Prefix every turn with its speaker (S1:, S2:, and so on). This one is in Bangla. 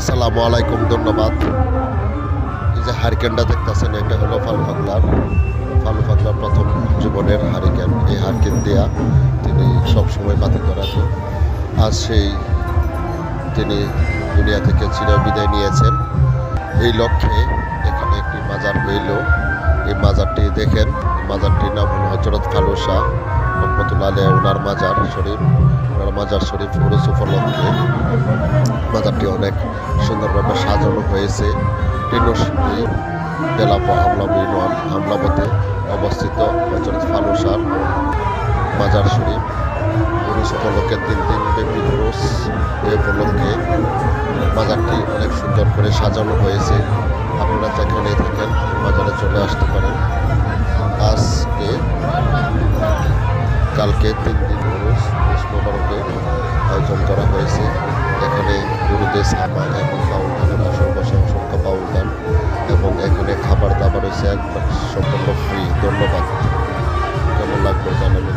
S1: আসসালামু আলাইকুম, ধন্যবাদ। এই যে হারিকেনটা দেখতেছেন, এটা হলো ফালু পাগলার প্রথম জীবনের হারিকেন। এই হারিকেন দেয়া তিনি সবসময় বাতি করাতেন। আজ তিনি দুনিয়া থেকে চিরবিদায় নিয়েছেন। এই লক্ষ্যে এখানে একটি মাজার হইল। এই মাজারটি দেখেন, মাজারটির নাম হল হযরত ফালু শাহ রহমতুল্লাহ আলাইহি ওনার মাজার শরীফ উরুস উপলক্ষে মাজারটি অনেক সুন্দরভাবে সাজানো হয়েছে। টিনসিটি বেলাপো হামলাবতে অবস্থিত হযরত ফালু শাহ মাজার শরীফ উরুস উপলক্ষে 3 দিন ব্যাপী উরুস উপলক্ষে মাজারটি অনেক সুন্দর করে সাজানো হয়েছে। আপনারা যেখানে থাকেন মাজারে চলে আসতে পারেন। কালকে 3 দিন উরুস মোবারকে আয়োজন করা হয়েছে। এখানে গুরুদের সামা এবং বাউল গানের আসর বসে অসংখ্য বাউল গান, এবং এখানে খাবার দাবার হয়েছে একবার সম্পূর্ণ ফ্রি। ধন্যবাদ। কেমন লাগলো জানাবেন।